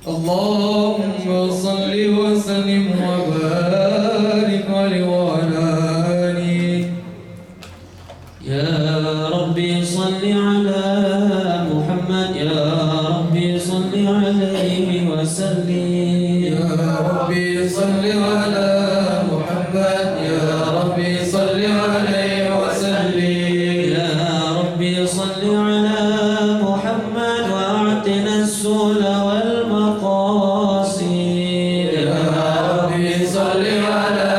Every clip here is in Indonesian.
اللهم صل وسلم وبارك عليه وعلى آله. يا ربي صل على محمد، يا ربي صل عليه وسلم. يا ربي صل على محمد، يا ربي صل عليه وسلم. يا ربي صل على محمد وأعطنا السؤل والمقاصد. يا ربي صل على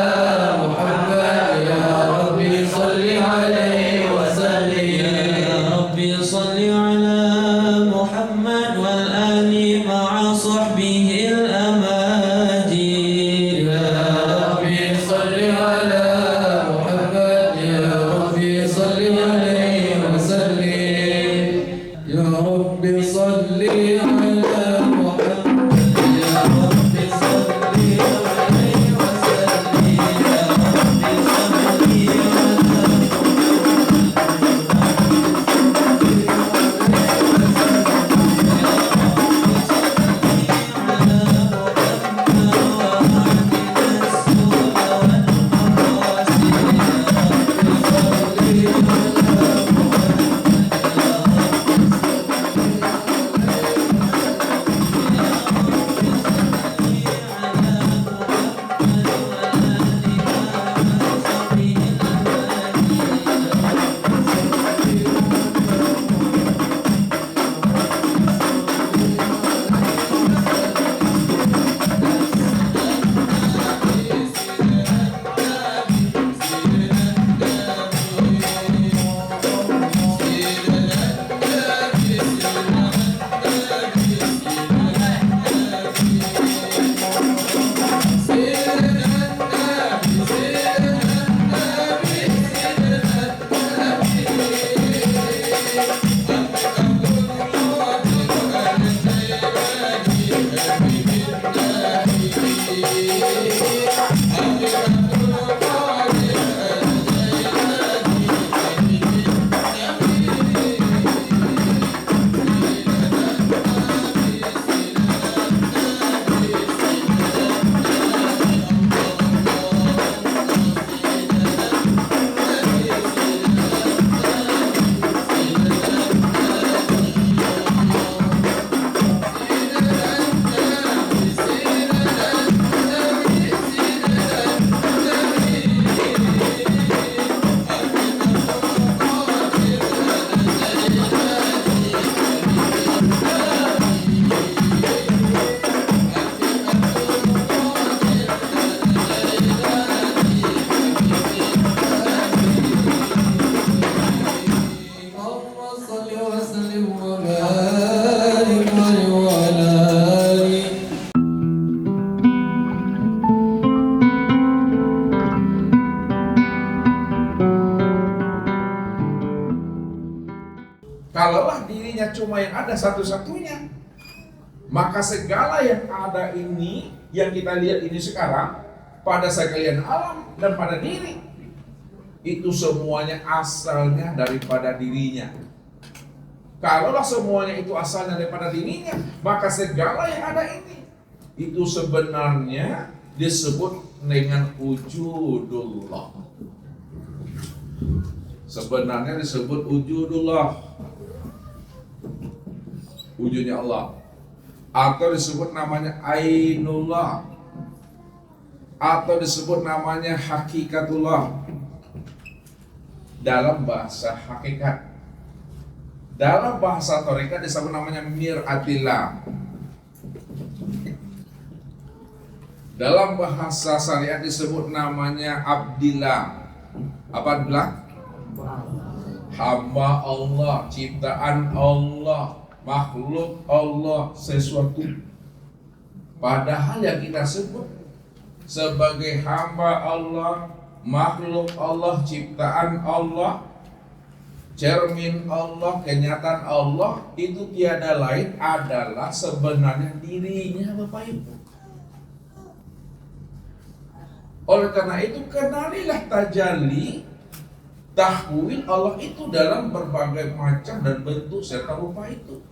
محمد، يا ربي صل عليه وسلم. يا ربي صل على محمد والآل مع صحبه الأماجد. يا ربي صل على محمد، يا ربي صل عليه وسلم. يا ربي صل على محمد، يا ربي صل عليه وسلم. يا ربي اللهم صل وسلم وبارك عليه وعلى آله. Kalaulah dirinya cuma yang ada satu-satunya, maka segala yang ada ini, yang kita lihat ini sekarang, pada sekalian alam dan pada diri, itu semuanya asalnya daripada dirinya. Kalaulah semuanya itu asalnya daripada dirinya, maka segala yang ada ini, itu sebenarnya disebut dengan wujudullah. Sebenarnya disebut wujudullah, wujudnya Allah, atau disebut namanya ainullah, atau disebut namanya hakikatullah dalam bahasa hakikat. Dalam bahasa tarekat disebut namanya miratillah. Dalam bahasa syariat disebut namanya abdillah. Apa abdillah? Hamba Allah, ciptaan Allah, makhluk Allah, sesuatu. Padahal yang kita sebut sebagai hamba Allah, makhluk Allah, ciptaan Allah, cermin Allah, kenyataan Allah, itu tiada lain adalah sebenarnya dirinya Bapak Ibu. Oleh karena itu, kenalilah tajalli, tahwil Allah itu dalam berbagai macam dan bentuk serta rupa itu.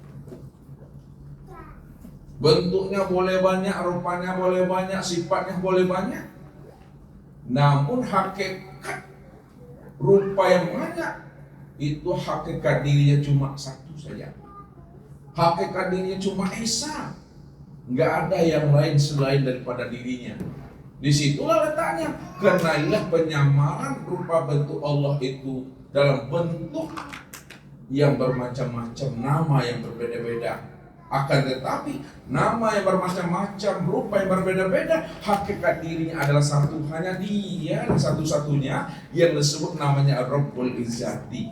Bentuknya boleh banyak, rupanya boleh banyak, sifatnya boleh banyak. Namun hakikat rupa yang banyak itu hakikat dirinya cuma satu saja. Hakikat dirinya cuma Esa. Nggak ada yang lain selain daripada dirinya. Disitulah letaknya. Kenailah penyamaran rupa bentuk Allah itu dalam bentuk yang bermacam-macam, nama yang berbeda-beda. Akan tetapi nama yang bermacam-macam, rupa yang berbeda-beda, hakikat dirinya adalah satu. Hanya Dia satu-satunya yang disebut namanya Rabbul Izzati.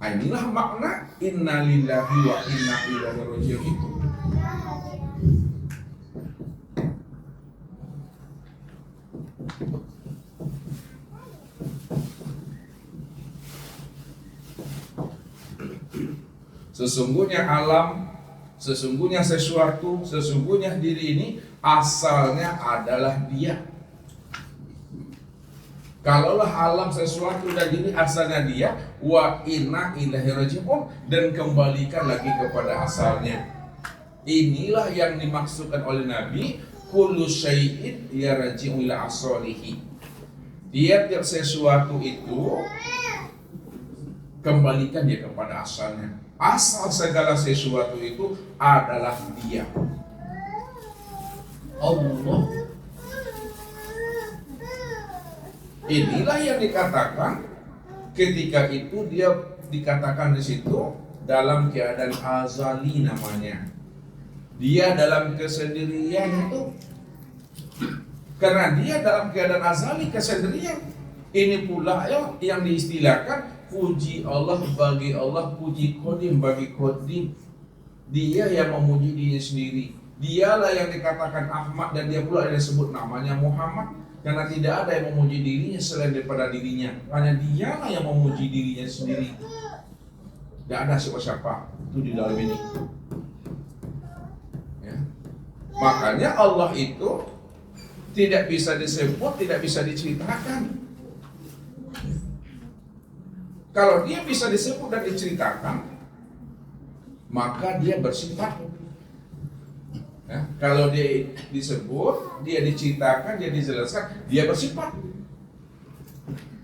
Inilah makna inna lillahi wa inna ilaihi raji'un itu. Sesungguhnya alam, sesungguhnya sesuatu, sesungguhnya diri ini asalnya adalah Dia. Kalaulah alam sesuatu dan diri asalnya Dia, wa inna ilaihi raji'un, dan kembalikan lagi kepada asalnya. Inilah yang dimaksudkan oleh Nabi, kullu syai'in yarji'u ila asalihi. Tiap-tiap sesuatu itu kembalikan dia kepada asalnya. Asal segala sesuatu itu adalah Dia, Allah. Inilah yang dikatakan ketika itu dia dikatakan di situ dalam keadaan azali namanya. Dia dalam kesendirian itu. Karena dia dalam keadaan azali kesendirian. Ini pula yang diistilahkan puji Allah bagi Allah, puji Qadim bagi Qadim. Dia yang memuji dirinya sendiri. Dialah yang dikatakan Ahmad dan dia pula yang disebut namanya Muhammad. Karena tidak ada yang memuji dirinya selain daripada dirinya. Hanya Dialah yang memuji dirinya sendiri. Tidak ada siapa-siapa itu di dalam ini. Ya. Makanya Allah itu tidak bisa disebut, tidak bisa diceritakan. Kalau Dia bisa disebut dan diceritakan, maka Dia bersifat. Ya, kalau Dia disebut, Dia diceritakan, Dia dijelaskan, Dia bersifat.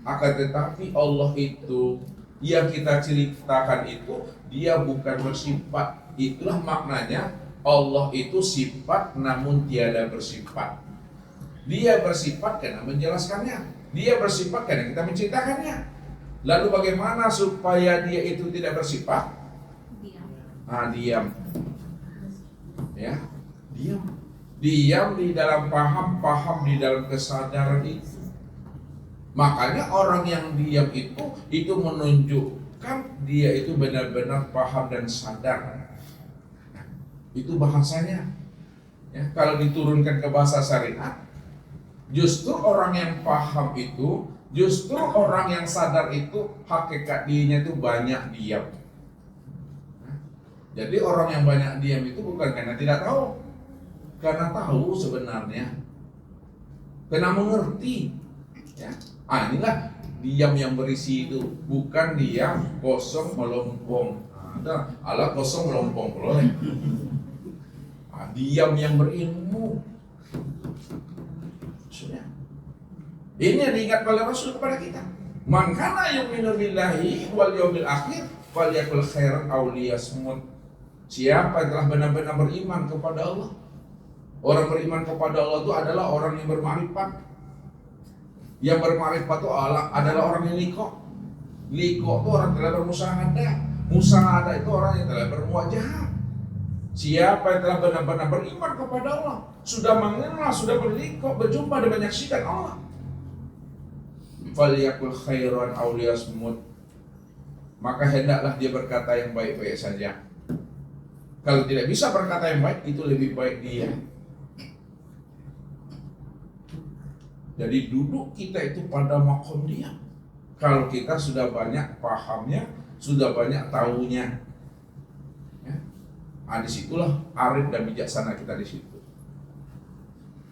Akan tetapi Allah itu yang kita ceritakan itu Dia bukan bersifat. Itulah maknanya Allah itu sifat namun tiada bersifat. Dia bersifat karena menjelaskannya. Dia bersifat karena kita menceritakannya. Lalu bagaimana supaya Dia itu tidak bersifat? Diam. Ya, diam. Diam di dalam paham di dalam kesadaran itu. Makanya orang yang diam itu menunjukkan dia itu benar-benar paham dan sadar. Nah, itu bahasanya. Ya, kalau diturunkan ke bahasa syariat, justru orang yang paham itu, justru orang yang sadar itu hakikat dirinya itu banyak diam. Jadi orang yang banyak diam itu bukan karena tidak tahu, karena tahu sebenarnya, karena mengerti. Ya, inilah diam yang berisi itu, bukan diam kosong melompong. Ada ala kosong melompong boleh. Diam yang berilmu. Ini yang diingat oleh Rasul kepada kita. Man kana yu'minu billahi wal yawmil akhir falyakul khairan aw liyasmut. Siapa yang telah benar-benar beriman kepada Allah? Orang beriman kepada Allah itu adalah orang yang bermakrifat. Yang bermakrifat itu adalah orang yang liqo. Liqo itu orang yang telah bermusahadah. Musahadah itu orang yang telah bermuwajahah. Siapa yang telah benar-benar beriman kepada Allah, sudah mengenal, sudah berliqo, berjumpa dan menyaksikan Allah, falyakul khairan aw liyasmut, maka hendaklah dia berkata yang baik-baik saja. Kalau tidak bisa berkata yang baik, itu lebih baik dia. Jadi duduk kita itu pada makom dia. Kalau kita sudah banyak pahamnya, sudah banyak tahunya, ya, disitulah arif dan bijaksana kita di situ.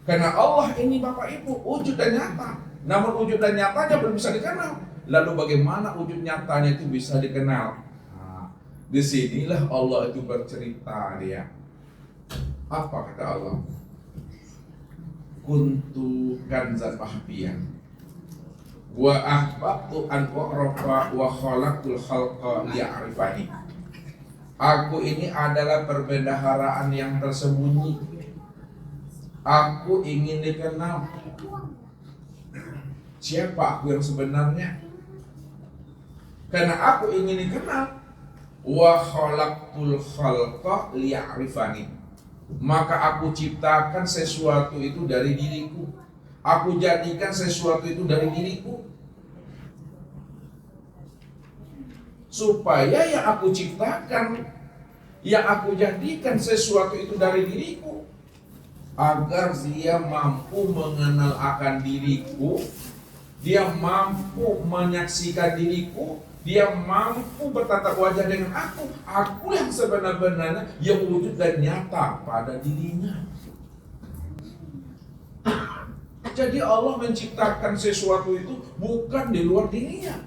Karena Allah ini Bapak Ibu wujud dan nyata. Namun wujud dan nyatanya belum bisa dikenal. Lalu bagaimana wujud nyatanya itu bisa dikenal? Disinilah Allah itu bercerita dia. Apa kata Allah? Kuntu kanzan mahfiyan wa ahbabtu an u'rafa wa khalaqtul khalqa liya'rifani. Aku ini adalah perbendaharaan yang tersembunyi. Aku ingin dikenal. Siapa aku yang sebenarnya? Karena aku ingin dikenal. Wa khalaqtul khalqa liya'rifani. Maka aku ciptakan sesuatu itu dari diriku. Aku jadikan sesuatu itu dari diriku. Supaya yang aku ciptakan, yang aku jadikan sesuatu itu dari diriku, agar dia mampu mengenal akan diriku, dia mampu menyaksikan diriku, dia mampu bertatap wajah dengan aku yang sebenar-benarnya yang wujud dan nyata pada dirinya. Jadi Allah menciptakan sesuatu itu bukan di luar dirinya.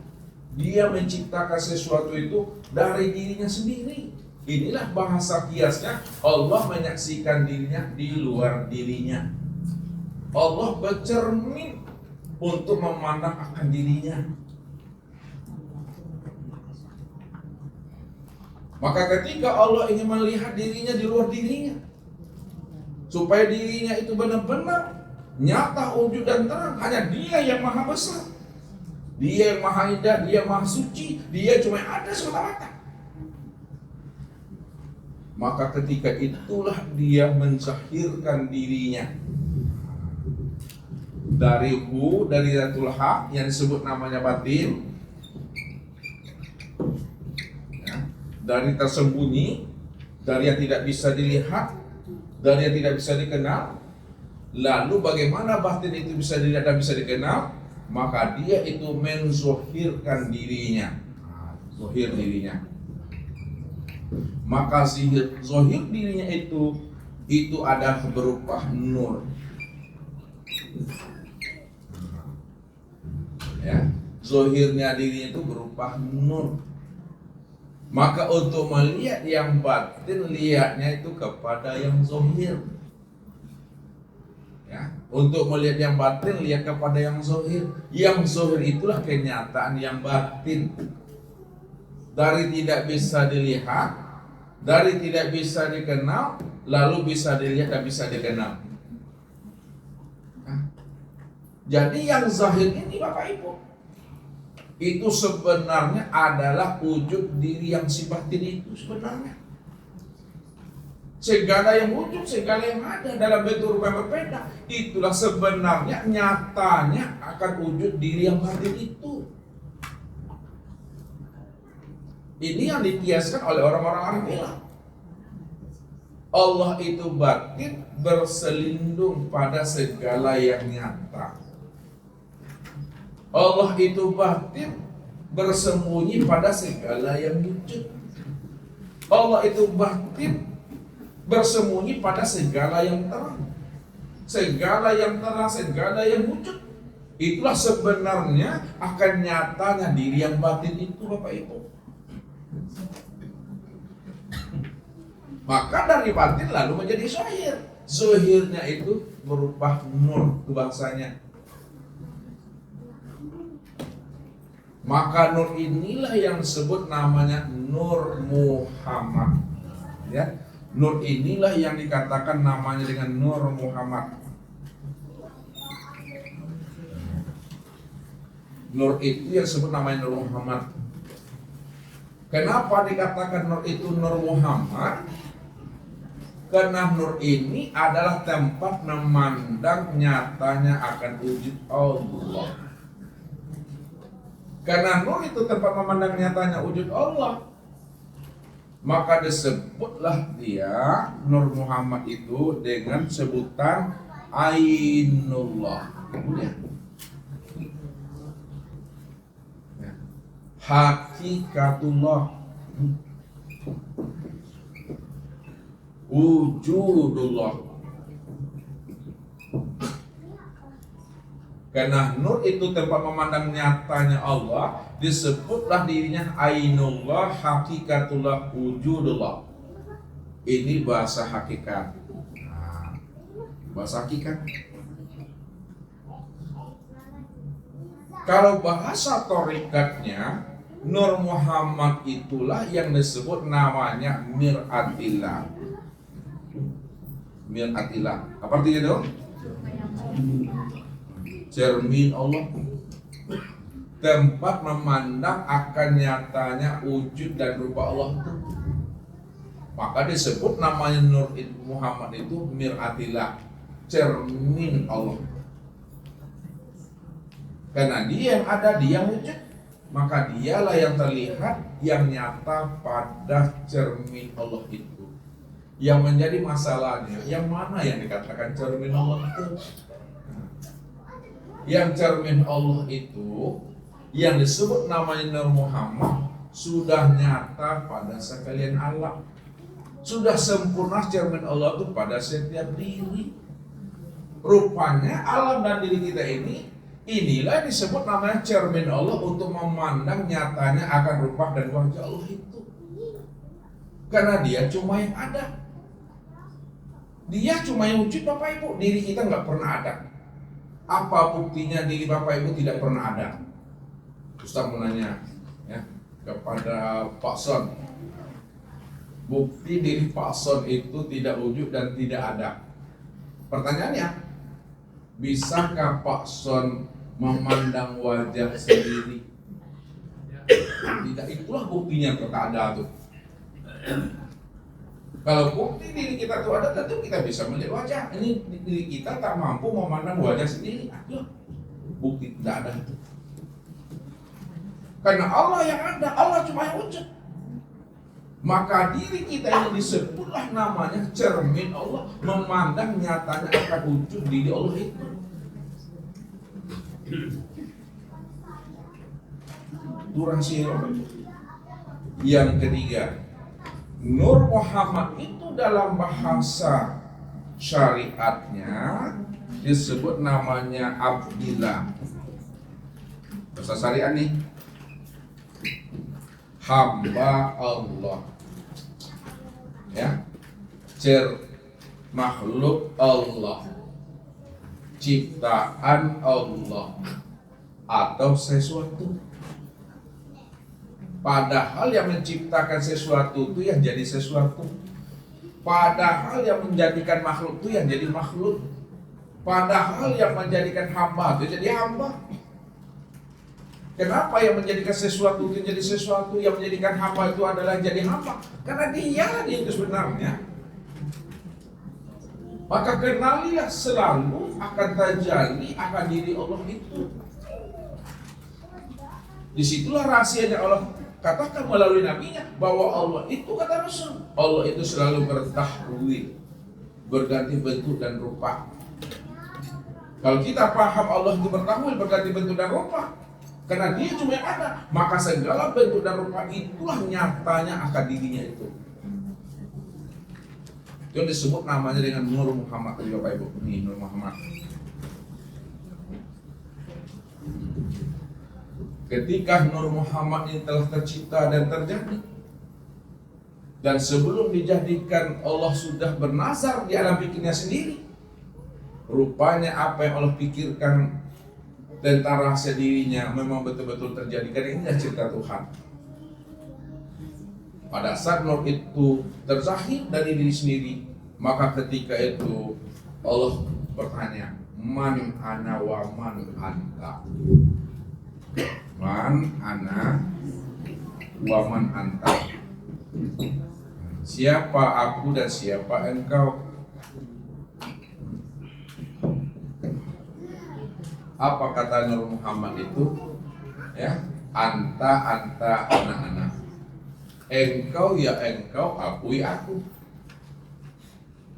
Dia menciptakan sesuatu itu dari dirinya sendiri. Inilah bahasa kiasnya, Allah menyaksikan dirinya di luar dirinya. Allah bercermin untuk memandang akan dirinya. Maka ketika Allah ingin melihat dirinya di luar dirinya, supaya dirinya itu benar-benar nyata, wujud dan terang, hanya Dia yang maha besar, Dia yang maha indah, Dia maha suci, Dia cuma ada semata-mata. Maka ketika itulah Dia menzahirkan dirinya dari Zatul Haq yang disebut namanya batin, dari tersembunyi, dari yang tidak bisa dilihat, dari yang tidak bisa dikenal. Lalu bagaimana batin itu bisa dilihat dan bisa dikenal? Maka dia itu menzohirkan dirinya, zohir dirinya. Maka zohir dirinya itu adalah berupa nur. Ya, zohirnya dirinya itu berupa nur. Maka untuk melihat yang batin, lihatnya itu kepada yang zohir. Ya, untuk melihat yang batin, lihat kepada yang zohir. Yang zohir itulah kenyataan yang batin. Dari tidak bisa dilihat, dari tidak bisa dikenal, lalu bisa dilihat dan bisa dikenal. Nah, jadi yang zahir ini Bapak Ibu, itu sebenarnya adalah wujud diri yang si batin itu sebenarnya. Segala yang wujud, segala yang ada dalam bentuk rupa yang berbeda, itulah sebenarnya nyatanya akan wujud diri yang batin itu. Ini yang dikiaskan oleh orang-orang Arab bilang, Allah itu batin berselindung pada segala yang nyata. Allah itu batin bersembunyi pada segala yang wujud. Allah itu batin bersembunyi pada segala yang terang. Segala yang terang, segala yang wujud, itulah sebenarnya akan nyatanya diri yang batin itu Bapak Ibu. Maka dari batin lalu menjadi zahir. Zahirnya itu berupa nur itu bahasanya. Maka nur inilah yang disebut namanya Nur Muhammad. Ya, nur inilah yang dikatakan namanya dengan Nur Muhammad. Nur itu yang disebut namanya Nur Muhammad. Kenapa dikatakan nur itu Nur Muhammad? Karena nur ini adalah tempat memandang nyatanya akan wujud Allah. Karena nur itu tempat memandang nyatanya wujud Allah, maka disebutlah dia Nur Muhammad itu dengan sebutan Ainullah. Hakikatullah, wujudullah. Karena nur itu tempat memandang nyatanya Allah, disebutlah dirinya ainullah, hakikatullah, wujudullah. Ini bahasa hakikat. Nah, bahasa hakikat. Kalau bahasa torikatnya, Nur Muhammad itulah yang disebut namanya Mir'atillah. Mir'atillah. Apa artinya dong? Cermin Allah, tempat memandang akan nyatanya wujud dan rupa Allah itu. Maka disebut namanya Nur Muhammad itu Mir'atillah, cermin Allah. Karena dia yang ada, dia wujud, maka dialah yang terlihat, yang nyata pada cermin Allah itu. Yang menjadi masalahnya, yang mana yang dikatakan cermin Allah itu? Yang cermin Allah itu, yang disebut namanya Nur Muhammad, sudah nyata pada sekalian alam. Sudah sempurna cermin Allah itu pada setiap diri. Rupanya alam dan diri kita ini, inilah disebut namanya cermin Allah untuk memandang nyatanya akan rupa dan wajah Allah itu. Karena dia cuma yang ada. Dia cuma yang wujud, Bapak Ibu. Diri kita nggak pernah ada. Apa buktinya diri Bapak Ibu tidak pernah ada? Ustaz mau nanya ya, kepada Pak Son. Bukti diri Pak Son itu tidak wujud dan tidak ada. Pertanyaannya, bisakah Pak Son memandang wajah sendiri? Tidak, itulah buktinya tak ada tuh. Kalau bukti diri kita itu ada, tentu kita bisa melihat wajah. Ini diri kita tak mampu memandang wajah sendiri. Aduh, bukti tidak ada itu. Karena Allah yang ada, Allah cuma yang wujud. Maka diri kita ini disebutlah namanya cermin Allah, memandang nyatanya akan wujud diri Allah itu. Itu rahasia. Yang ketiga, Nur Muhammad itu dalam bahasa syariatnya disebut namanya Abdillah. Bahasa syariat nih, hamba Allah, ya, makhluk Allah, ciptaan Allah, atau sesuatu. Padahal yang menciptakan sesuatu itu yang jadi sesuatu. Padahal yang menjadikan makhluk itu yang jadi makhluk. Padahal yang menjadikan hamba itu jadi hamba. Kenapa yang menjadikan sesuatu itu jadi sesuatu, yang menjadikan hamba itu adalah jadi hamba? Karena dia itu sebenarnya. Maka kenalilah selalu akan terjadi akan diri Allah itu. Disitulah rahasianya Allah katakan melalui nabinya bahwa Allah itu, kata Rasul, Allah itu selalu bertahwil, berganti bentuk dan rupa. Kalau kita paham Allah itu bertahwil, berganti bentuk dan rupa, karena dia cuma yang ada, maka segala bentuk dan rupa itulah nyatanya akan dirinya itu. Itu disebut namanya dengan Nur Muhammad. Tadi Bapak Ibu, ini Nur Muhammad. Ketika Nur Muhammad ini telah tercipta dan terjadi, dan sebelum dijadikan Allah sudah bernazar di alam pikirnya sendiri, rupanya apa yang Allah pikirkan tentang rahasia dirinya memang betul-betul terjadi. Karena ini adalah cerita Tuhan. Pada saat Nur itu terzahir dari diri sendiri, maka ketika itu Allah bertanya, man ana wa man anta. Man ana wa man anta. Siapa aku dan siapa engkau? Apa kata Nur Muhammad itu? Ya, anta ana. Engkau ya engkau, aku ya aku.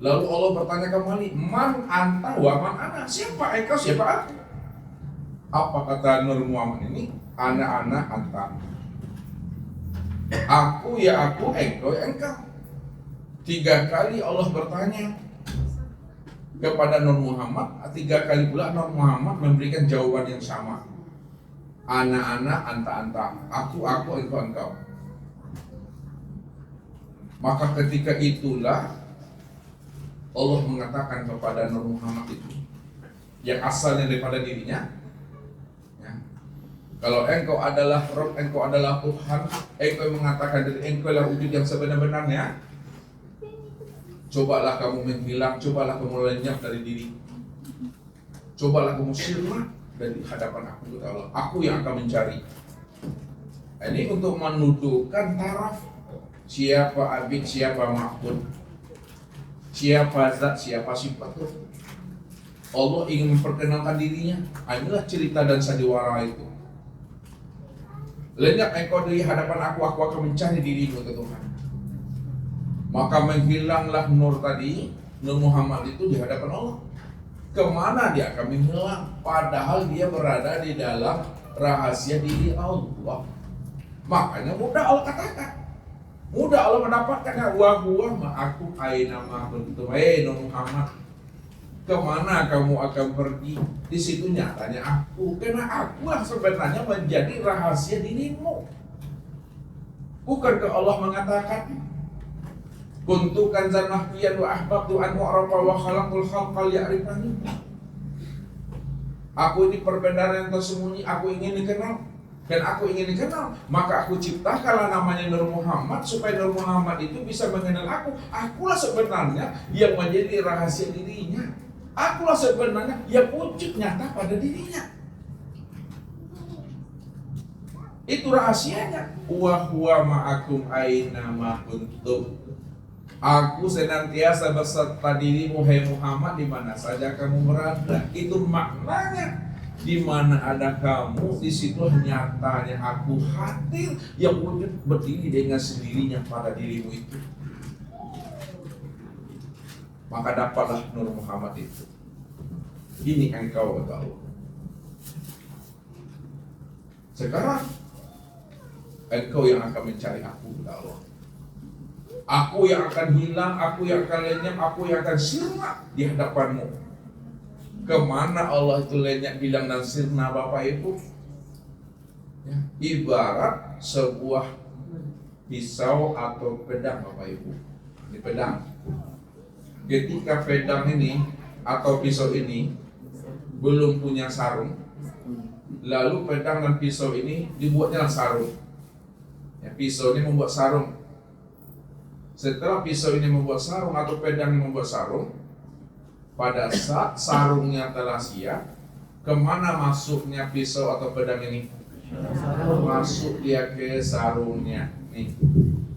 Lalu Allah bertanya kembali, man anta wa man ana. Siapa engkau, siapa aku? Apa kata Nur Muhammad ini? Ana anta. Aku ya aku, engkau ya engkau. 3 kali Allah bertanya. kepada Nur Muhammad, 3 kali pula Nur Muhammad memberikan jawaban yang sama. Ana, anta, aku, engkau. Maka ketika itulah Allah mengatakan kepada Nur Muhammad itu, yang asalnya daripada dirinya, ya, kalau engkau adalah Rabb, engkau adalah Tuhan, engkau mengatakan diri engkau adalah wujud yang sebenar-benarnya, cobalah kamu menghilang, cobalah kamu lenyap dari diri, cobalah kamu sirna dari hadapan aku, kata Allah. Aku yang akan mencari. Ini untuk menuduhkan taraf siapa abid, siapa ma'bud, siapa zat, siapa sifat. Allah ingin memperkenalkan dirinya. Inilah cerita dan sandiwara itu. Lenyap engkau dari hadapan aku akan mencari dirimu, kata Tuhan. Maka menghilanglah Nur tadi, Nur Muhammad itu di hadapan Allah. Kemana dia akan menghilang? Padahal dia berada di dalam rahasia diri Allah. Makanya mudah Allah katakan, mudah Allah mendapatkannya. Wa huwa ma'akum aina ma kuntum. Nur Muhammad, kemana kamu akan pergi? Di situ nyatanya aku, karena aku yang sebenarnya menjadi rahasia dirimu. Bukankah Allah mengatakan, kuntu kanzan mahfiyan wa ahbabtu an mu'rafa wa khalaqul khalqal ya'rifani. Aku ini perbendaharaan yang tersembunyi, aku ingin dikenal. Dan aku ingin dikenal, maka aku ciptakanlah namanya Nur Muhammad, supaya Nur Muhammad itu bisa mengenal aku. Akulah sebenarnya yang menjadi rahasia dirinya. Akulah sebenarnya yang wujud nyata pada dirinya. Itu rahasianya. Wa huwa ma'akum aina ma kuntum. Aku senantiasa beserta dirimu, hai Muhammad, di mana saja kamu berada. Itu maknanya. Di mana ada kamu, di situ nyatanya aku hadir yang wujud berdiri dengan sendirinya pada dirimu itu. Maka dapatlah Nur Muhammad itu. Ini engkau, kata Allah. Sekarang engkau yang akan mencari aku, kata Allah. Aku yang akan hilang, aku yang akan lenyap, aku yang akan sirna di hadapanmu. Kemana Allah itu lenyap, hilang dan sirna, Bapak Ibu? Ya, ibarat sebuah pisau atau pedang, Bapak Ibu. Ini pedang. Ketika pedang ini atau pisau ini belum punya sarung, lalu pedang dan pisau ini dibuatnya sarung. Ya, pisau ini membuat sarung. Setelah pisau ini membuat sarung atau pedang ini membuat sarung, pada saat sarungnya telah siap, kemana masuknya pisau atau pedang ini? Masuk dia ke sarungnya. Nih,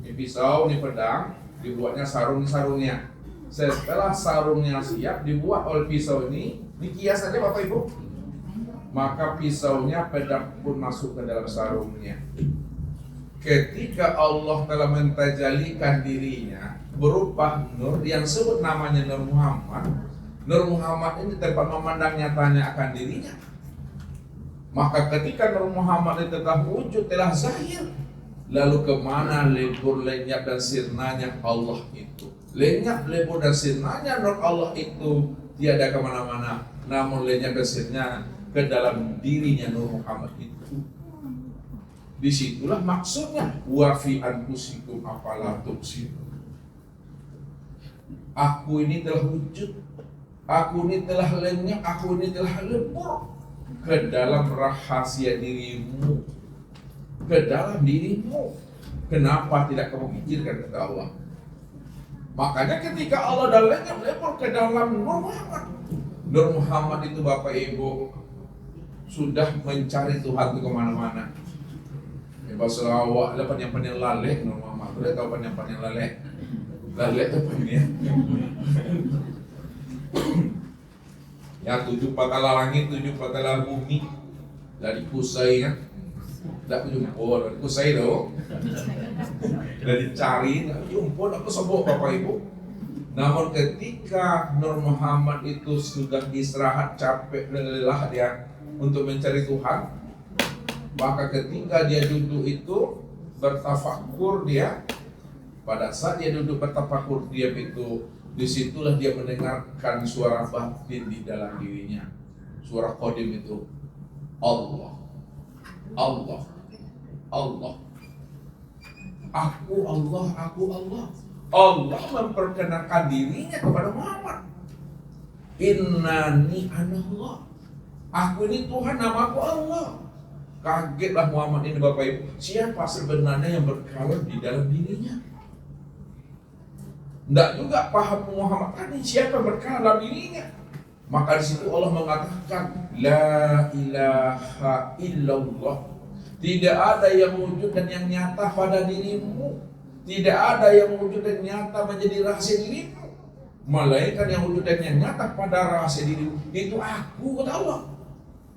ini pisau, ini pedang, dibuatnya sarung, ini sarungnya. Setelah sarungnya siap, dibuat oleh pisau ini kias saja, Bapak Ibu. Maka pisaunya, pedang pun masuk ke dalam sarungnya. Ketika Allah telah mentajalikan dirinya berupa Nur yang sebut namanya Nur Muhammad. Nur Muhammad ini tempat memandang nyatanya akan dirinya. Maka ketika Nur Muhammad itu telah wujud, telah zahir, lalu kemana lebur, lenyap dan sirnanya Allah itu? Lenyap, lebur dan sirnanya Nur Allah itu tiada kemana-mana, namun lenyap dan sirnanya ke dalam dirinya Nur Muhammad itu. Disitulah maksudnya wa fi anfusikum afala tubsirun. Aku ini telah wujud, aku ini telah lenyap, aku ini telah lebur ke dalam rahasia dirimu, ke dalam dirimu. Kenapa tidak kamu pikirkan, kata Allah? Makanya ketika Allah dah lenyap, lebur ke dalam Nur Muhammad. Nur Muhammad itu, Bapak Ibu, sudah mencari Tuhan itu kemana-mana. Bahasa awak lah panjang-panjang lalek Nur Muhammad. Boleh tahu panjang-panjang lalek? Lalek itu apa ini ya? Ya, 7 patala langit, 7 patala bumi. Dari kusai kan? Tak jumpa, dari kusai tu. Dari cari, tak jumpa, tak kesobok Bapak Ibu. Namun ketika Nur Muhammad itu sudah istirahat, capek dan lelah dia untuk mencari Tuhan, maka ketika dia duduk itu bertafakur dia, pada saat dia duduk bertafakur dia itu Disitulah dia mendengarkan suara batin di dalam dirinya. Suara qadim itu Allah, Allah, Allah. Aku Allah, aku Allah. Allah memperkenalkan dirinya kepada Muhammad. Innani anallah. Aku ini Tuhan, namaku Allah. Kagetlah Muhammad ini Bapak Ibu. Siapa sebenarnya yang berkalam di dalam dirinya? Tidak juga paham Muhammad tadi siapa yang berkalam dalam dirinya. Maka di situ Allah mengatakan La ilaha illallah. Tidak ada yang wujud dan yang nyata pada dirimu. Tidak ada yang wujud dan nyata menjadi rahasia dirimu. Malaikat yang wujud dan yang nyata pada rahasia dirimu itu aku, kata Allah.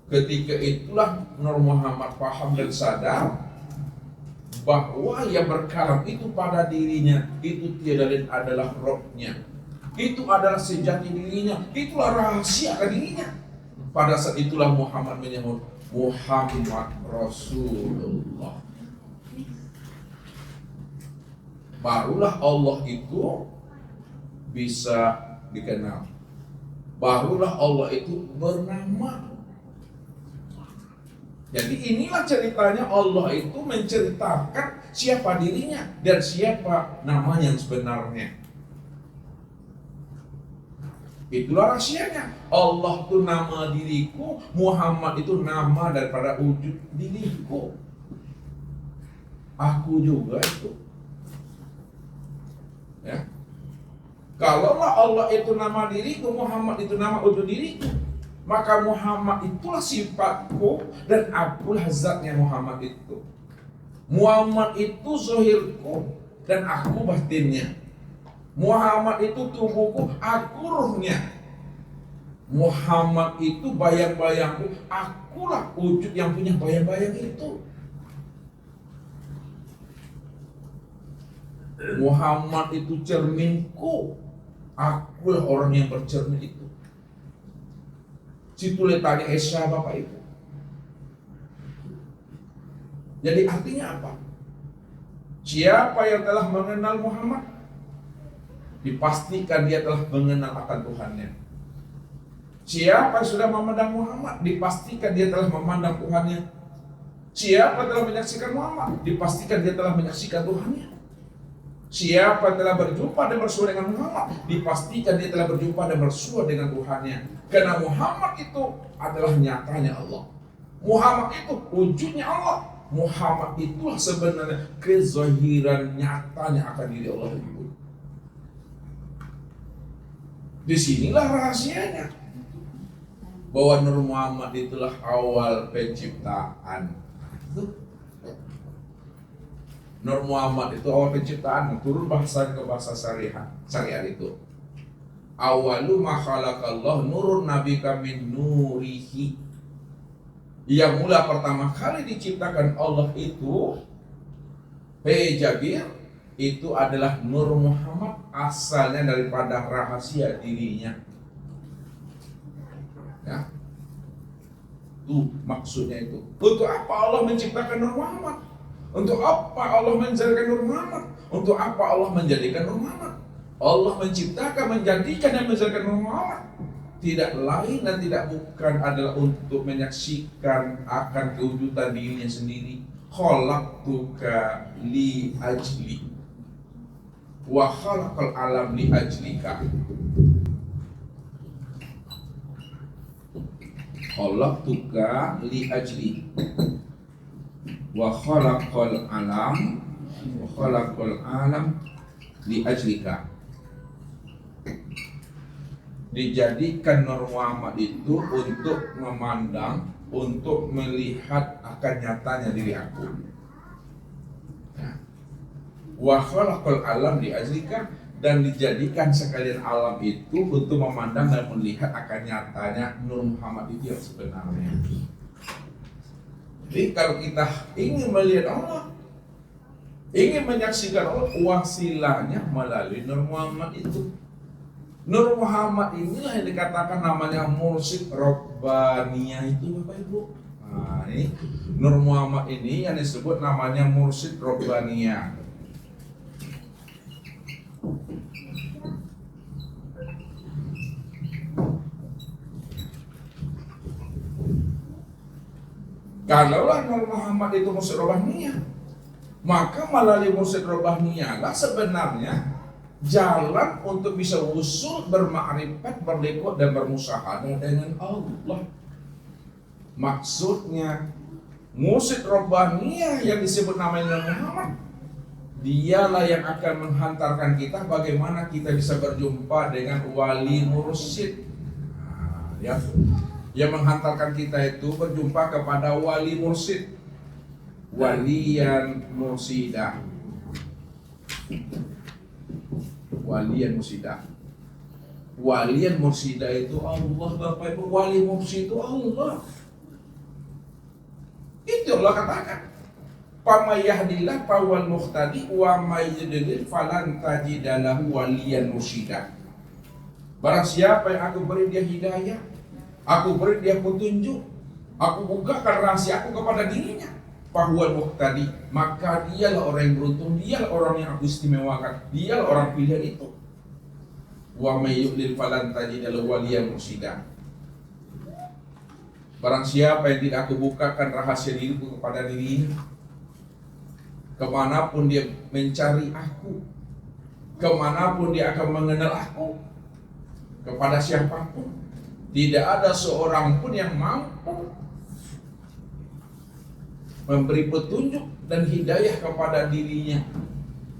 Ketika itulah Nur Muhammad paham dan sadar bahwa yang berkalam itu pada dirinya itu tiada lain adalah rohnya. Itu adalah sejati dirinya. Itulah rahasia dirinya. Pada saat itulah Muhammad menyebut Muhammad Rasulullah. Barulah Allah itu bisa dikenal. Barulah Allah itu bernama. Jadi inilah ceritanya Allah itu menceritakan siapa dirinya dan siapa namanya yang sebenarnya. Itulah rahasianya. Allah itu nama diriku, Muhammad itu nama daripada wujud diriku. Aku juga itu. Ya. Kalaulah Allah itu nama diriku, Muhammad itu nama wujud diriku, maka Muhammad itulah sifatku dan akulah zatnya Muhammad itu. Muhammad itu zahirku dan aku batinnya. Muhammad itu tubuhku, aku ruhnya. Muhammad itu bayang-bayangku, akulah wujud yang punya bayang-bayang itu. Muhammad itu cerminku, akulah orang yang bercermin itu. Situ letaknya Esa Bapak Ibu. Jadi artinya apa? Siapa yang telah mengenal Muhammad, dipastikan dia telah mengenal akan Tuhannya. Siapa yang sudah memandang Muhammad, dipastikan dia telah memandang Tuhannya. Siapa telah menyaksikan Muhammad, dipastikan dia telah menyaksikan Tuhannya. Siapa telah berjumpa dan bersua dengan Muhammad, dipastikan dia telah berjumpa dan bersua dengan Tuhannya. Karena Muhammad itu adalah nyatanya Allah. Muhammad itu wujudnya Allah. Muhammad itulah sebenarnya kezahiran nyatanya akan diri Allah itu. Disinilah rahasianya. Bahwa Nur Muhammad itulah awal penciptaan. Nur Muhammad itu awal penciptaan, turun bahasa ke bahasa syariat itu. Awalu ma khalaqallahu nurun nabika min nurihi. Yang mula pertama kali diciptakan Allah itu Jabir, itu adalah Nur Muhammad, asalnya daripada rahasia dirinya. Ya. Itu maksudnya itu. Untuk apa Allah menciptakan Nur Muhammad? Untuk apa Allah menjadikan Nur Muhammad? Untuk apa Allah menjadikan Nur Muhammad? Allah menciptakan, menjadikan dan menjadikan Nur Muhammad tidak lain dan tidak bukan adalah untuk menyaksikan akan kewujudan dirinya sendiri. Khalaqtuka li ajli wa khalaqal alam li ajlika. Khalaqtuka li ajli wa khalaqal alam li ajlika. Dijadikan Nur Muhammad itu untuk memandang, untuk melihat akan nyatanya diri aku. Wa khalaqal alam li ajlika, dan dijadikan sekalian alam itu untuk memandang dan melihat akan nyatanya Nur Muhammad itu yang sebenarnya. Jadi kalau kita ingin melihat Allah, ingin menyaksikan Allah, wasilahnya melalui Nur Muhammad itu. Nur Muhammad inilah yang dikatakan namanya mursyid Rabbaniyah itu Bapak Ibu. Nah, ini Nur Muhammad ini yang disebut namanya mursyid Rabbaniyah. Kalaulah Nur Muhammad itu mursyid robbaniyah, maka melalui mursyid robbaniyah lah sebenarnya jalan untuk bisa usul bermakrifat, berliqah dan bermusyahadah dengan Allah. Maksudnya mursyid robbaniyah yang disebut namanya Muhammad, dialah yang akan menghantarkan kita bagaimana kita bisa berjumpa dengan wali mursyid. Ya, yang menghantarkan kita itu berjumpa kepada wali mursyid, walian mursidah, walian mursidah. Walian mursidah itu Allah, Bapak Ibu. Wali mursyid itu Allah. Itu Allah katakan, "Faman yahdillahu fawal muhtadi wa may yudlil falan tajida lahu waliyan mursyida." Barang siapa yang aku beri dia hidayah, aku beri dia petunjuk, aku bukakan rahasia aku kepada dirinya, fahuwal muhtadi, maka dialah orang yang beruntung, dialah orang yang aku istimewakan, dialah orang pilihan itu. Wa may yudlil falan tajida lahu waliyan mursyida. Barang siapa yang tidak aku bukakan rahasia diriku kepada dirinya, kemanapun dia mencari aku, kemanapun dia akan mengenal aku, kepada siapapun, tidak ada seorang pun yang mampu memberi petunjuk dan hidayah kepada dirinya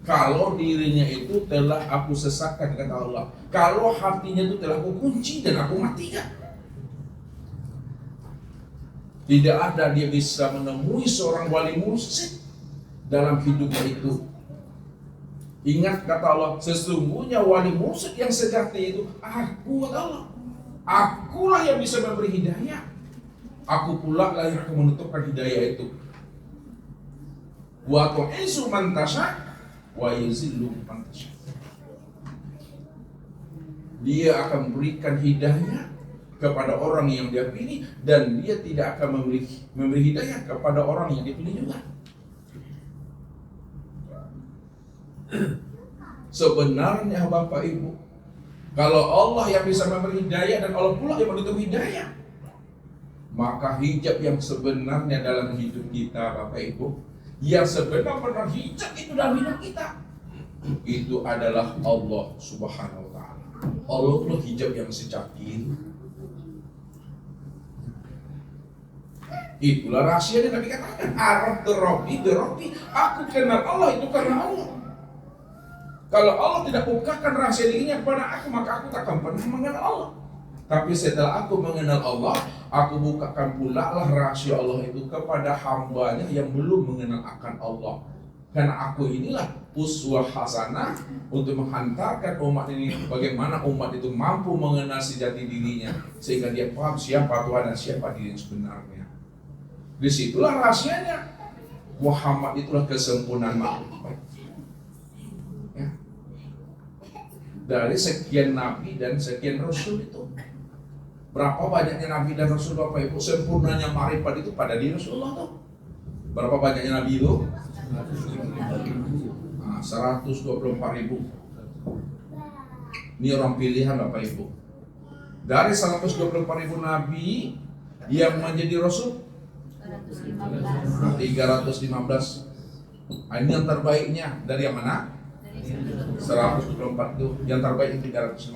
kalau dirinya itu telah aku sesatkan, kata Allah. Kalau hatinya itu telah aku kunci dan aku matikan, tidak ada dia bisa menemui seorang wali mursyid dalam hidupnya itu. Ingat kata Allah, sesungguhnya wali mursyid yang sejati itu aku, kata Allah. Akulah yang bisa memberi hidayah. Aku pula lah yang akan menutupkan hidayah itu. Wa tu'izzu man tasha wa yuzillu man tasha. Dia akan memberikan hidayah kepada orang yang dia pilih, dan dia tidak akan memberi hidayah kepada orang yang dia pilih juga. Sebenarnya Bapak Ibu, kalau Allah yang bisa memberi hidayah dan Allah pula yang menutup hidayah, maka hijab yang sebenarnya dalam hidup kita, Bapak Ibu, yang sebenarnya hijab itu dalam hidup kita, itu adalah Allah Subhanahu wa Ta'ala. Allah itu hijab yang sejati. Itulah rahasia yang Nabi katakan, araftu Rabbi bi Rabbi, aku kenal Allah itu karena Allah. Kalau Allah tidak bukakan rahasia dirinya kepada aku, maka aku tak akan pernah mengenal Allah. Tapi setelah aku mengenal Allah, aku bukakan pula lah rahasia Allah itu kepada hambanya yang belum mengenal akan Allah. Karena aku inilah uswah hasanah untuk menghantarkan umat ini, bagaimana umat itu mampu mengenal sejati dirinya, sehingga dia paham siapa Tuhan dan siapa diri yang sebenarnya. Disitulah rahasianya. Muhammad itulah kesempurnaan makrifat. Ya. Dari sekian nabi dan sekian rasul itu, berapa banyaknya nabi dan rasul, Bapak Ibu? Sempurnanya makrifat itu pada diri Rasulullah tuh. Berapa banyaknya nabi itu? 124.000. Ini orang pilihan, Bapak Ibu. Dari 124.000 nabi yang menjadi rasul 315. Ini yang terbaiknya dari yang mana? 124 itu yang terbaik 315.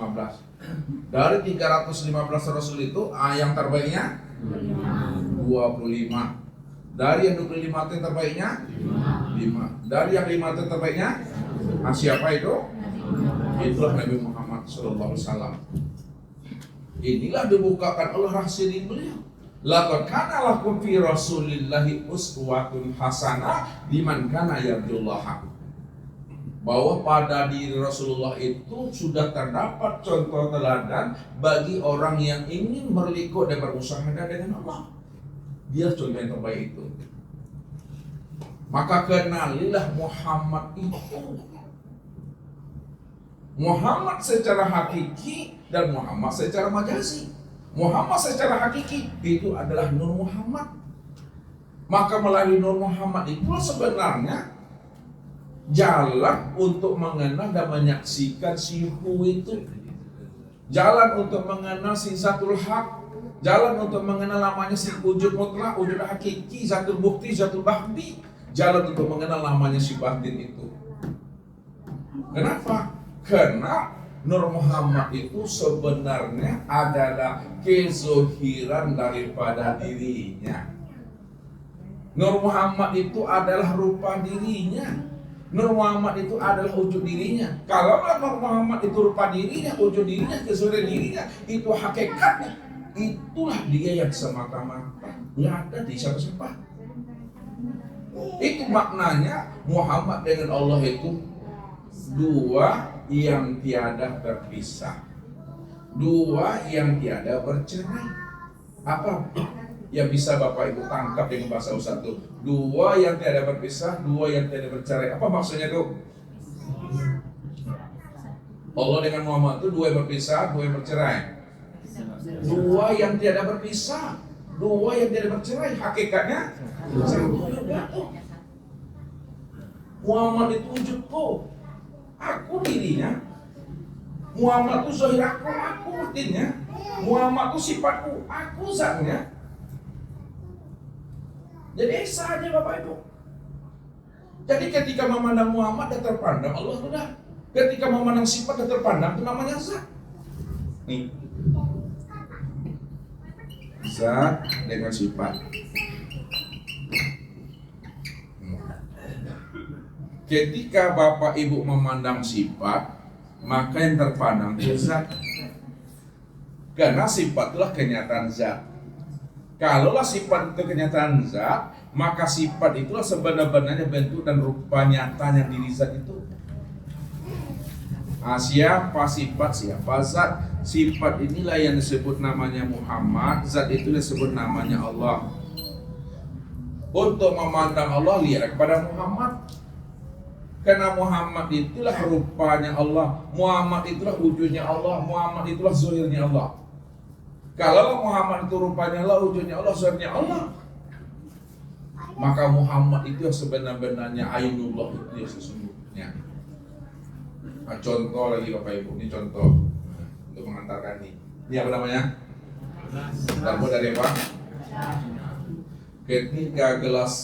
Dari 315 rasul itu yang terbaiknya 25. Dari yang 25 itu yang terbaiknya 5. Dari yang 5 itu yang terbaiknya siapa itu? Itulah Nabi Muhammad SAW. Inilah dibukakan Allah rahasia diri beliau. Laqad kana lakum fi Rasulillahi uswatun hasanah liman kana yarjullaha. Bahwa pada diri Rasulullah itu sudah terdapat contoh teladan bagi orang yang ingin berliku dan bermusyahadah dengan Allah. Dia contoh yang terbaik itu. Maka kenalilah Muhammad itu. Muhammad secara hakiki dan Muhammad secara majazi. Muhammad secara hakiki itu adalah Nur Muhammad. Maka melalui Nur Muhammad itu sebenarnya jalan untuk mengenal dan menyaksikan sihu itu. Jalan untuk mengenal Sisatul Haq. Jalan untuk mengenal namanya si wujud mutlak, wujud hakiki, zatul bukti, zatul bahdi. Jalan untuk mengenal namanya si batin itu. Kenapa? Karena Nur Muhammad itu sebenarnya adalah kezohiran daripada dirinya. Nur Muhammad itu adalah rupa dirinya. Nur Muhammad itu adalah wujud dirinya. Kalau Nur Muhammad itu rupa dirinya, wujud dirinya, kezohiran dirinya, itu hakikatnya. Itulah dia yang semata-mata nggak ada di siapa-siapa. Itu maknanya Muhammad dengan Allah itu dua yang tiada berpisah, dua yang tiada bercerai. Apa yang bisa Bapak Ibu tangkap dengan bahasa Ustaz itu? Dua yang tiada berpisah, dua yang tiada bercerai. Apa maksudnya tuh? Allah dengan Muhammad itu dua yang berpisah, dua yang bercerai. Dua yang tiada berpisah, dua yang tiada bercerai. Hakikatnya satu juga tuh. Muhammad itu wujudku, aku dirinya. Muhammad itu zahir aku batinnya. Muhammad itu sifatku, aku zatnya. Jadi esa aja Bapak Ibu. Jadi ketika memandang Muhammad dan terpandang Allah sudah. Ketika memandang sifat dan terpandang itu namanya zat. Nih, zat dengan sifat. Ketika Bapak Ibu memandang sifat, maka yang terpandang itu zat. Karena sifat itulah kenyataan zat. Kalaulah sifat itu kenyataan zat, maka sifat itulah sebenarnya bentuk dan rupa nyatanya diri zat itu. Siapa sifat, siapa zat. Sifat inilah yang disebut namanya Muhammad, zat itu disebut namanya Allah. Untuk memandang Allah, lihat kepada Muhammad. Karena Muhammad itulah rupanya Allah, Muhammad itulah wujudnya Allah, Muhammad itulah zahirnya Allah. Kalau Muhammad itu rupanya Allah, wujudnya Allah, zahirnya Allah, maka Muhammad itu yang sebenar-benarnya ainullah, itu yang sesungguhnya. Nah, contoh lagi Bapak Ibu, ini contoh untuk mengantarkan ini. Ini apa namanya? Terbuat dari apa? Ketika gelas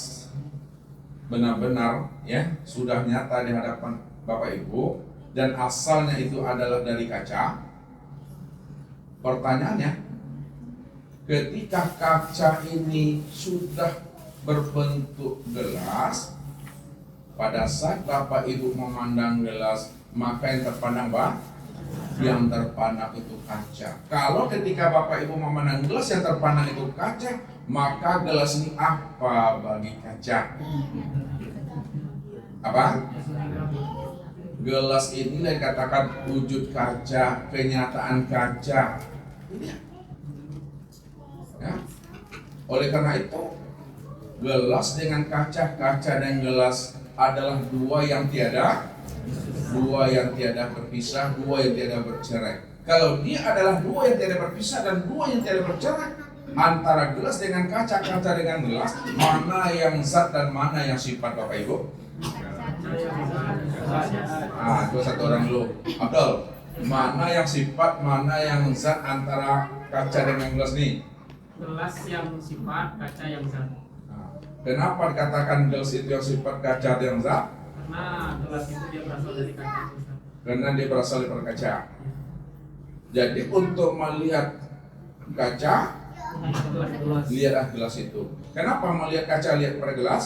benar-benar ya sudah nyata di hadapan Bapak Ibu dan asalnya itu adalah dari kaca. Pertanyaannya, ketika kaca ini sudah berbentuk gelas, pada saat Bapak Ibu memandang gelas, maka yang terpandang apa? Yang terpandang itu kaca. Kalau ketika Bapak Ibu memandang gelas, yang terpandang itu kaca, maka gelas ini apa bagi kaca? Apa? Gelas inilah yang dikatakan wujud kaca, kenyataan kaca. Ini ya. Oleh karena itu, gelas dengan kaca, kaca dan gelas adalah dua yang tiada berpisah, dua yang tiada bercerai. Kalau dia adalah dua yang tiada berpisah dan dua yang tiada bercerai, antara gelas dengan kaca, kaca dengan gelas, mana yang zat dan mana yang sifat Bapak Ibu? Itu satu orang dulu. Abdul, mana yang sifat, mana yang zat antara kaca dengan gelas nih? Gelas yang sifat, kaca yang zat. Kenapa dikatakan gelas itu yang sifat, kaca yang zat? Karena gelas itu dia berasal dari kaca. Karena dia berasal dari kaca. Jadi untuk melihat kaca, lihatlah gelas itu. Kenapa melihat kaca lihat pada gelas?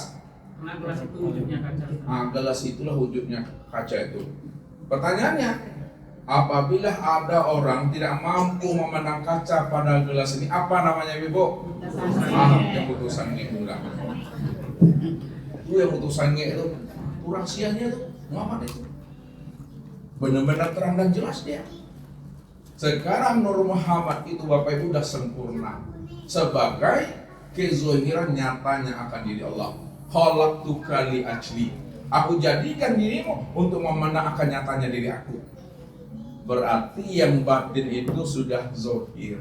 Karena gelas itu wujudnya kaca. Gelas itulah wujudnya kaca itu. Pertanyaannya, apabila ada orang tidak mampu memandang kaca pada gelas ini, apa namanya Ibu? Yang putusan itu lah. Itu yang putusannya itu, rahasianya itu Muhammad itu. Benar-benar terang dan jelas dia. Sekarang Nur Muhammad itu Bapak Ibu sudah sempurna sebagai kezohiran nyatanya akan diri Allah. Khalaqtuka li ajli. Aku jadikan dirimu untuk memandang akan nyatanya diri aku. Berarti yang batin itu sudah zohir,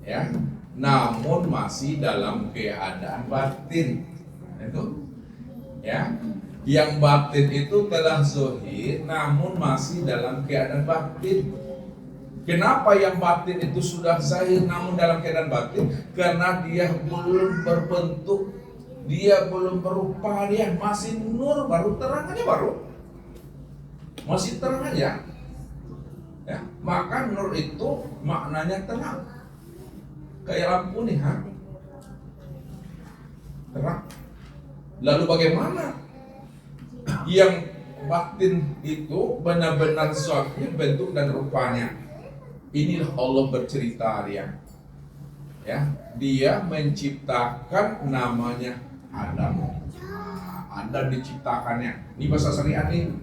ya. Namun masih dalam keadaan batin. Itu, ya. Yang batin itu telah zohir, namun masih dalam keadaan batin. Kenapa yang batin itu sudah zahir namun dalam keadaan batin? Karena dia belum berbentuk, dia belum berupa, dia masih nur, baru terang aja baru. Masih terang aja. Ya, maka nur itu maknanya terang. Kayak lampu nih, ha? Terang. Lalu bagaimana yang batin itu benar-benar zahir bentuk dan rupanya? Inilah Allah bercerita dia. Ya, dia menciptakan namanya Adam. Adam diciptakannya. Ini bahasa syariat ini.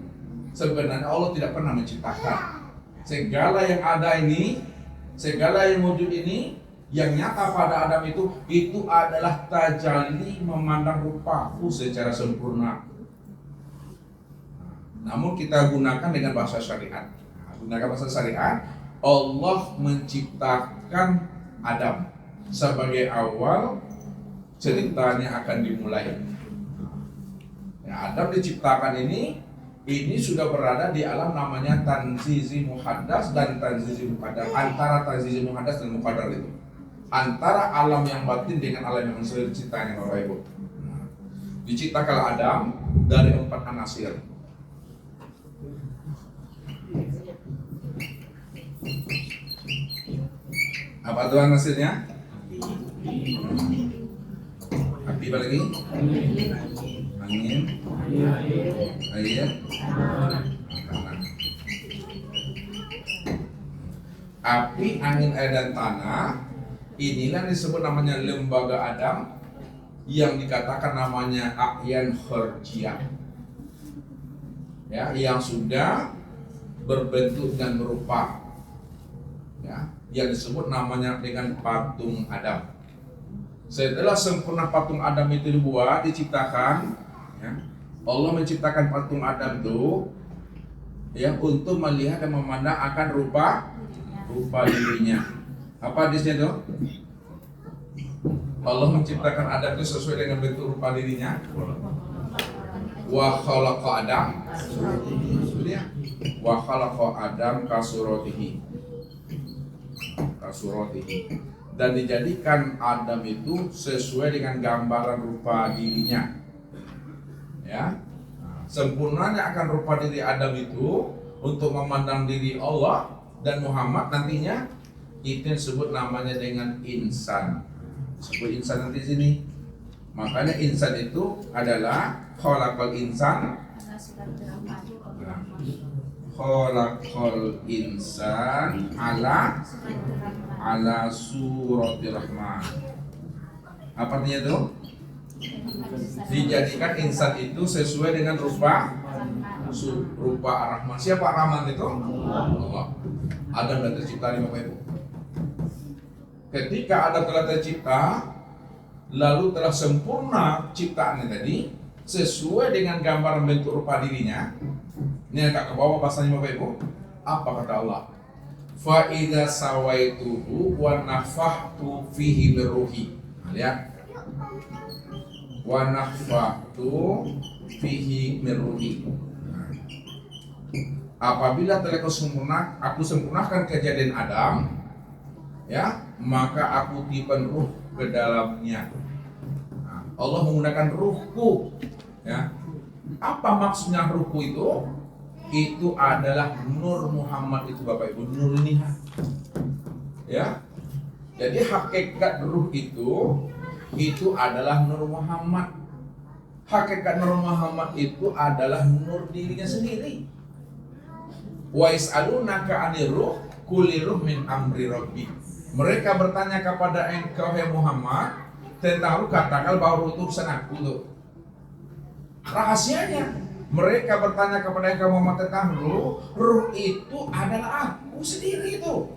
Sebenarnya Allah tidak pernah menciptakan. Segala yang ada ini, segala yang wujud ini, yang nyata pada Adam itu adalah tajalli memandang rupaku secara sempurna. Namun kita gunakan dengan bahasa syariat. Gunakan bahasa syariat. Allah menciptakan Adam sebagai awal ceritanya akan dimulai. Ya, Adam diciptakan ini sudah berada di alam namanya tanzizi muhaddas dan tanzizi muqaddar. Antara tanzizi muhaddas dan muqaddar itu, antara alam yang batin dengan alam yang sudah diciptakan oleh Ibu. Diciptakan Adam dari 4 anasir. Apa tuh hasilnya? Api apa lagi? Angin, air, tanah. Api, angin, air, dan tanah inilah disebut namanya lembaga Adam, yang dikatakan namanya A'yan Kharjiyah. Ya, yang sudah berbentuk dan berupa. Ya, yang disebut namanya dengan patung Adam. Setelah sempurna patung Adam itu dibuat, diciptakan, ya, Allah menciptakan patung Adam itu, ya, untuk melihat dan memandang akan rupa dirinya. Apa hadisnya itu? Allah menciptakan Adam itu sesuai dengan bentuk rupa dirinya. Wa khalaqa Adam, wa khalaqa Adam kasuratihi, dan dijadikan Adam itu sesuai dengan gambaran rupa dirinya. Ya, sempurnanya akan rupa diri Adam itu untuk memandang diri Allah dan Muhammad nantinya itu disebut namanya dengan insan. Sebut insan nanti sini. Makanya insan itu adalah khalaqal insan. Khalaqal insan ala surati rahman. Apa artinya itu? Dijadikan insan itu sesuai dengan rupa Ar-Rahman. Siapa Ar-Rahman itu? Allah. Adam telah tercipta di Bapak Ibu. Ketika Adam telah tercipta, lalu telah sempurna ciptaannya tadi sesuai dengan gambaran bentuk rupa dirinya. Ini agak ke bawah bahasanya Bapak Ibu. Apa kata Allah? Fa idza sawaituhu wa nafakhtu fihi min ruhi. Lihat. Wa nafakhtu fihi min ruhi. Apabila telah aku sempurnakan kejadian Adam, ya, maka aku tiupkan ruh ke dalamnya. Allah menggunakan ruhku, ya. Apa maksudnya ruhku itu? Itu adalah nur Muhammad itu Bapak Ibu, nur ini, ya. Jadi hakikat ruh itu adalah nur Muhammad. Hakikat nur Muhammad itu adalah nur dirinya sendiri. Wa is'alunaka 'anir ruh qul ruh min amri rabbi. Mereka bertanya kepada engkau hai Muhammad tentang ruh, katakan bahwa ruh itu urusan aku tuh. Rahasianya mereka bertanya kepada engkau Muhammad tentang ruh itu adalah aku sendiri itu.